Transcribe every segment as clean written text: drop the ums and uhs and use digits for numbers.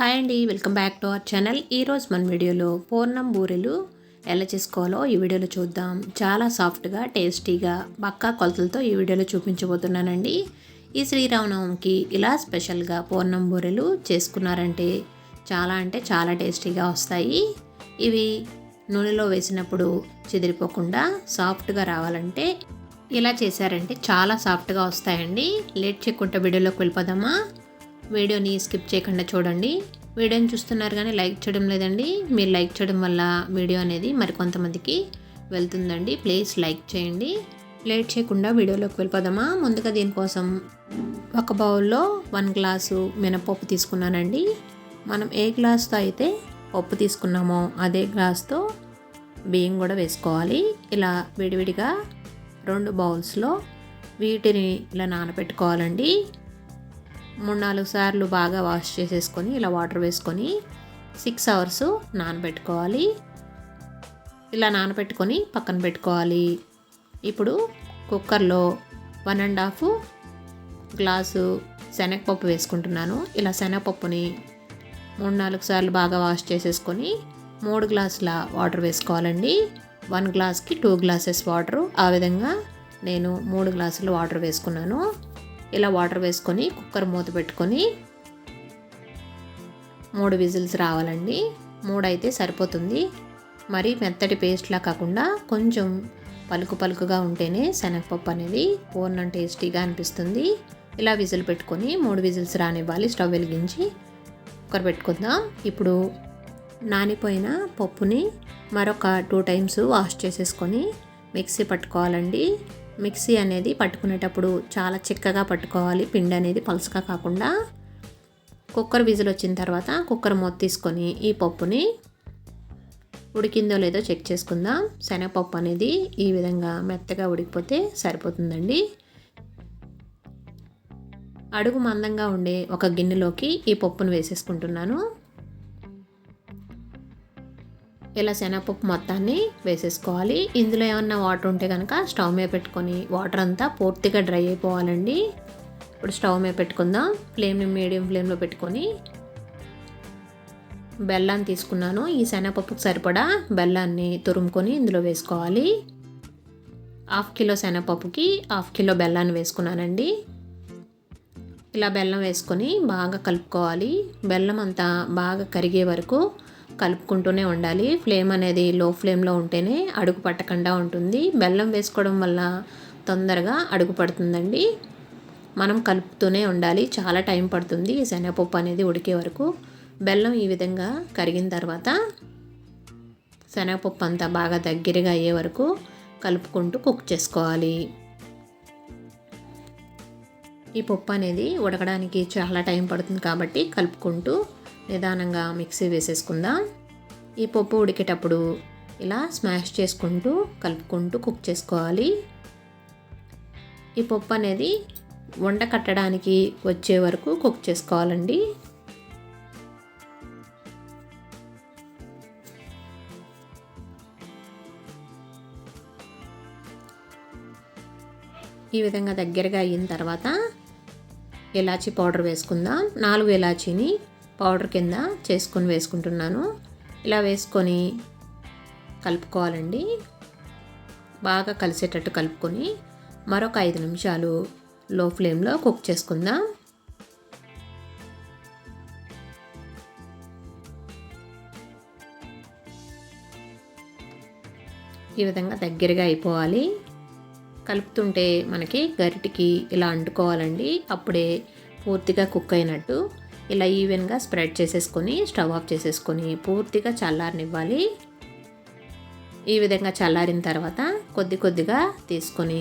Hi అండి, welcome back to our channel. ఈరోజు మన వీడియోలో పూర్ణం బూరెలు ఎలా చేసుకోవాలో ఈ వీడియోలో చూద్దాం. చాలా సాఫ్ట్గా టేస్టీగా పక్కా కొలతలతో ఈ వీడియోలో చూపించబోతున్నానండి. ఈ శ్రీరామనవమికి ఇలా స్పెషల్గా పూర్ణం బూరెలు చేసుకున్నారంటే చాలా టేస్టీగా వస్తాయి. ఇవి నూనెలో వేసినప్పుడు చెదిరిపోకుండా సాఫ్ట్గా రావాలంటే ఇలా చేశారంటే చాలా సాఫ్ట్గా వస్తాయండి. లేట్ చేయకుండా వీడియోలోకి వెళ్ళిపోదామా. వీడియోని స్కిప్ చేయకుండా చూడండి. వీడియోని చూస్తున్నారు కానీ లైక్ చేయడం లేదండి. మీరు లైక్ చేయడం వల్ల వీడియో అనేది మరికొంతమందికి వెళ్తుందండి. ప్లీజ్ లైక్ చేయండి. లేట్ చేయకుండా వీడియోలోకి వెళ్ళిపోదామా. ముందుగా దీనికోసం ఒక బౌల్లో 1 గ్లాసు మినపప్పు తీసుకున్నానండి. మనం ఏ గ్లాస్తో అయితే పప్పు తీసుకున్నామో అదే గ్లాస్తో బియ్యం కూడా వేసుకోవాలి. ఇలా విడివిడిగా 2 బౌల్స్లో వీటిని ఇలా నానబెట్టుకోవాలండి. 3-4 సార్లు బాగా వాష్ చేసేసుకొని ఇలా వాటర్ వేసుకొని 6 అవర్స్ నానబెట్టుకోవాలి. ఇలా నానబెట్టుకొని పక్కన పెట్టుకోవాలి. ఇప్పుడు కుక్కర్లో 1.5 గ్లాసు శనగపప్పు వేసుకుంటున్నాను. ఇలా శనగపప్పుని 3-4 సార్లు బాగా వాష్ చేసేసుకొని 3 గ్లాసుల వాటర్ వేసుకోవాలండి. 1 గ్లాస్కి 2 గ్లాసెస్ వాటరు. ఆ విధంగా నేను 3 గ్లాసులు వాటర్ వేసుకున్నాను. ఇలా వాటర్ వేసుకొని కుక్కర్ మూత పెట్టుకొని 3 విజిల్స్ రావాలండి. 3 అయితే సరిపోతుంది. మరి మెత్తటి పేస్ట్లా కాకుండా కొంచెం పలుకుగా ఉంటేనే శనగపప్పు అనేది పూర్ణం టేస్టీగా అనిపిస్తుంది. ఇలా విజిల్ పెట్టుకొని 3 విజిల్స్ రానివ్వాలి. స్టవ్ వెలిగించి కుక్కర్ పెట్టుకుందాం. ఇప్పుడు నానిపోయిన పప్పుని మరొక 2 టైమ్స్ వాష్ చేసేసుకొని మిక్సీ పట్టుకోవాలండి. మిక్సీ అనేది పట్టుకునేటప్పుడు చాలా చిక్కగా పట్టుకోవాలి. పిండి అనేది పలుచగా కాకుండా. కుక్కర్ విజిల్ వచ్చిన తర్వాత కుక్కర్ మూత తీసుకొని ఈ పప్పుని ఉడికిందో లేదో చెక్ చేసుకుందాం. శనగపప్పు అనేది ఈ విధంగా మెత్తగా ఉడికిపోతే సరిపోతుందండి. అడుగు మందంగా ఉండే ఒక గిన్నెలోకి ఈ పప్పును వేసేసుకుంటున్నాను. ఇలా శనగపప్పు మొత్తాన్ని వేసేసుకోవాలి. ఇందులో ఏమన్నా వాటర్ ఉంటే కనుక స్టవ్ మీద పెట్టుకొని వాటర్ అంతా పూర్తిగా డ్రై అయిపోవాలండి. ఇప్పుడు స్టవ్ మీద పెట్టుకుందాం. ఫ్లేమ్ని మీడియం ఫ్లేమ్లో పెట్టుకొని బెల్లాన్ని తీసుకున్నాను. ఈ శనగపప్పుకు సరిపడా బెల్లాన్ని తురుముకొని ఇందులో వేసుకోవాలి. 1/2 కిలో శనగపప్పుకి 1/2 కిలో బెల్లాన్ని వేసుకున్నానండి. ఇలా బెల్లం వేసుకొని బాగా కలుపుకోవాలి. బెల్లం అంతా బాగా కరిగే వరకు కలుపుకుంటూనే ఉండాలి. ఫ్లేమ్ అనేది లో ఫ్లేమ్లో ఉంటేనే అడుగు పట్టకుండా ఉంటుంది. బెల్లం వేసుకోవడం వల్ల తొందరగా అడుగు పడుతుందండి. మనం కలుపుతూనే ఉండాలి. చాలా టైం పడుతుంది ఈ శనగపప్పు అనేది ఉడికే వరకు. బెల్లం ఈ విధంగా కరిగిన తర్వాత శనగపప్పు అంతా బాగా దగ్గరగా అయ్యే వరకు కలుపుకుంటూ కుక్ చేసుకోవాలి. ఈ పప్పు అనేది ఉడకడానికి చాలా టైం పడుతుంది కాబట్టి కలుపుకుంటూ నిదానంగా మిక్సీ వేసేసుకుందాం. ఈ పప్పు ఉడికేటప్పుడు ఇలా స్మాష్ చేసుకుంటూ కలుపుకుంటూ కుక్ చేసుకోవాలి. ఈ పప్పు అనేది వండ కట్టడానికి వచ్చే వరకు కుక్ చేసుకోవాలండి. ఈ విధంగా దగ్గరగా అయిన తర్వాత ఇలాచీ పౌడర్ వేసుకుందాం. 4 ఇలాచీని పౌడర్ కింద చేసుకొని వేసుకుంటున్నాను. ఇలా వేసుకొని కలుపుకోవాలండి. బాగా కలిసేటట్టు కలుపుకొని మరొక 5 నిమిషాలు లో ఫ్లేమ్లో కుక్ చేసుకుందాం. ఈ విధంగా దగ్గరగా అయిపోవాలి. కలుపుతుంటే మనకి గరిటికి ఇలా అంటుకోవాలండి. అప్పుడే పూర్తిగా కుక్ అయినట్టు. ఇలా ఈవెన్గా స్ప్రెడ్ చేసేసుకొని స్టవ్ ఆఫ్ చేసేసుకొని పూర్తిగా చల్లారనివ్వాలి. ఈ విధంగా చల్లారిన తర్వాత కొద్దిగా తీసుకొని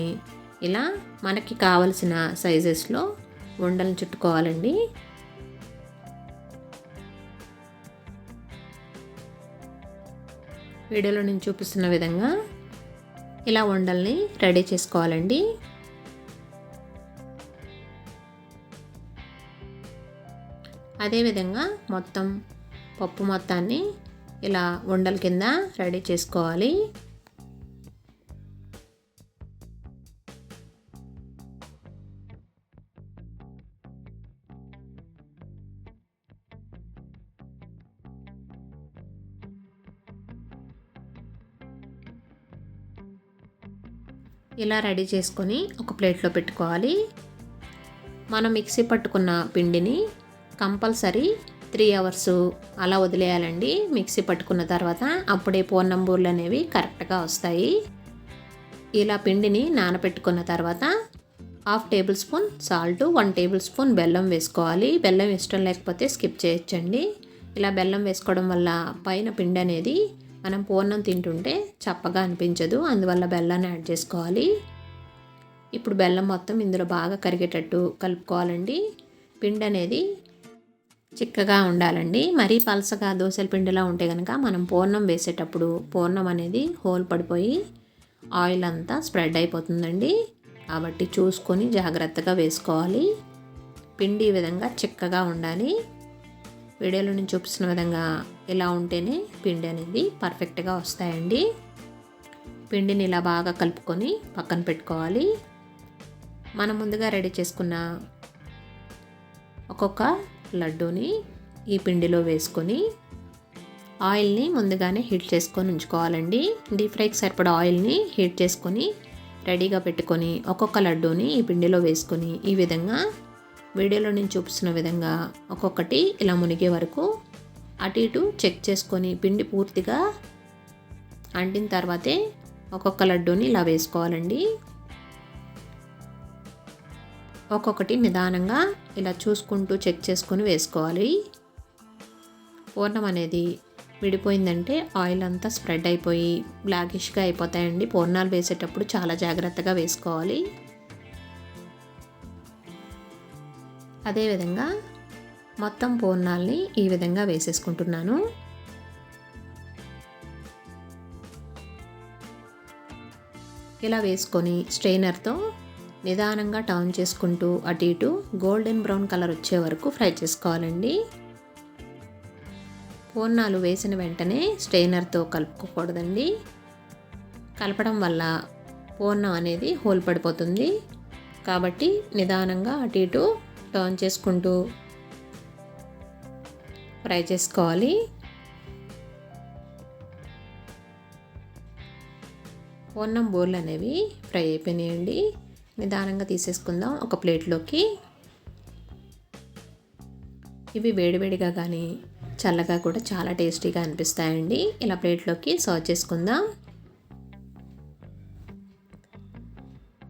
ఇలా మనకి కావలసిన సైజెస్లో ఉండలను చుట్టుకోవాలండి. వీడియోలో నేను చూపిస్తున్న విధంగా ఇలా ఉండల్ని రెడీ చేసుకోవాలండి. అదేవిధంగా మొత్తం పప్పు మొత్తాన్ని ఇలా ఉండల కింద రెడీ చేసుకోవాలి. ఇలా రెడీ చేసుకొని ఒక ప్లేట్లో పెట్టుకోవాలి. మనం మిక్సీ పట్టుకున్న పిండిని కంపల్సరీ 3 అవర్స్ అలా వదిలేయాలండి. మిక్సీ పట్టుకున్న తర్వాత అప్పుడే పూర్ణం బూరెలు అనేవి కరెక్ట్గా వస్తాయి. ఇలా పిండిని నానబెట్టుకున్న తర్వాత 1/2 table spoon salt, 1 table spoon బెల్లం వేసుకోవాలి. బెల్లం ఇష్టం లేకపోతే స్కిప్ చేయొచ్చండి. ఇలా బెల్లం వేసుకోవడం వల్ల పైన పిండి అనేది మనం పూర్ణం తింటుంటే చప్పగా అనిపించదు. అందువల్ల బెల్లాన్ని యాడ్ చేసుకోవాలి. ఇప్పుడు బెల్లం మొత్తం ఇందులో బాగా కరిగేటట్టు కలుపుకోవాలండి. పిండి అనేది చిక్కగా ఉండాలండి. మరీ పలసగా దోసల పిండిలా ఉంటే కనుక మనం పూర్ణం వేసేటప్పుడు పూర్ణం అనేది హోల్ పడిపోయి ఆయిల్ అంతా స్ప్రెడ్ అయిపోతుందండి. కాబట్టి చూసుకొని జాగ్రత్తగా వేసుకోవాలి. పిండి ఈ విధంగా చిక్కగా ఉండాలి. వీడియోలో నేను చూపిస్తున్న విధంగా ఇలా ఉంటేనే పిండి అనేది పర్ఫెక్ట్గా వస్తాయండి. పిండిని ఇలా బాగా కలుపుకొని పక్కన పెట్టుకోవాలి. మనం ముందుగా రెడీ చేసుకున్న ఒక్కొక్క లడ్డూని ఈ పిండిలో వేసుకొని ఆయిల్ని ముందుగానే హీట్ చేసుకొని ఉంచుకోవాలండి. డీప్ ఫ్రైకి సరిపడా ఆయిల్ని హీట్ చేసుకొని రెడీగా పెట్టుకొని ఒక్కొక్క లడ్డూని ఈ పిండిలో వేసుకొని ఈ విధంగా వీడియోలో నేను చూపిస్తున్న విధంగా ఒక్కొక్కటి ఇలా మునిగే వరకు అటు ఇటు చెక్ చేసుకొని పిండి పూర్తిగా అంటిన తర్వాతే ఒక్కొక్క లడ్డూని ఇలా వేసుకోవాలండి. ఒక్కొక్కటి నిదానంగా ఇలా చూసుకుంటూ చెక్ చేసుకొని వేసుకోవాలి. పూర్ణం అనేది విడిపోయిందంటే ఆయిల్ అంతా స్ప్రెడ్ అయిపోయి బ్లాకిష్గా అయిపోతాయండి. పూర్ణాలు వేసేటప్పుడు చాలా జాగ్రత్తగా వేసుకోవాలి. అదేవిధంగా మొత్తం పూర్ణాలని ఈ విధంగా వేసేసుకుంటున్నాను. ఇలా వేసుకొని స్ట్రెయినర్తో నిదానంగా టర్న్ చేసుకుంటూ అటు ఇటు గోల్డెన్ బ్రౌన్ కలర్ వచ్చే వరకు ఫ్రై చేసుకోవాలండి. పూర్ణాలు వేసిన వెంటనే స్ట్రెయినర్తో కలుపుకోకూడదండి. కలపడం వల్ల పూర్ణం అనేది హోల్ పడిపోతుంది. కాబట్టి నిదానంగా అటు ఇటు టర్న్ చేసుకుంటూ ఫ్రై చేసుకోవాలి. పూర్ణం బోర్లు అనేవి ఫ్రై అయిపోయినాయండి. నిదానంగా తీసేసుకుందాం ఒక ప్లేట్లోకి. ఇవి వేడివేడిగా కానీ చల్లగా కూడా చాలా టేస్టీగా అనిపిస్తాయండి. ఇలా ప్లేట్లోకి సర్వ్ చేసుకుందాం.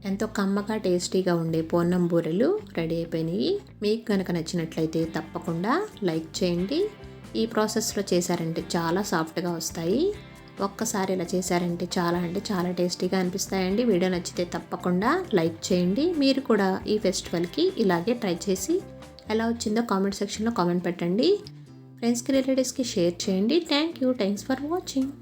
ఎంతో కమ్మగా టేస్టీగా ఉండే పూర్ణం బూరెలు రెడీ అయిపోయినాయి. మీకు కనుక నచ్చినట్లయితే తప్పకుండా లైక్ చేయండి. ఈ ప్రాసెస్లో చేశారంటే చాలా సాఫ్ట్గా వస్తాయి. ఒక్కసారి ఇలా చేశారంటే చాలా టేస్టీగా అనిపిస్తాయండి. వీడియో నచ్చితే తప్పకుండా లైక్ చేయండి. మీరు కూడా ఈ ఫెస్టివల్కి ఇలాగే ట్రై చేసి ఎలా వచ్చిందో కామెంట్ సెక్షన్లో కామెంట్ పెట్టండి. ఫ్రెండ్స్కి రిలేటివ్స్కి షేర్ చేయండి. Thanks for watching.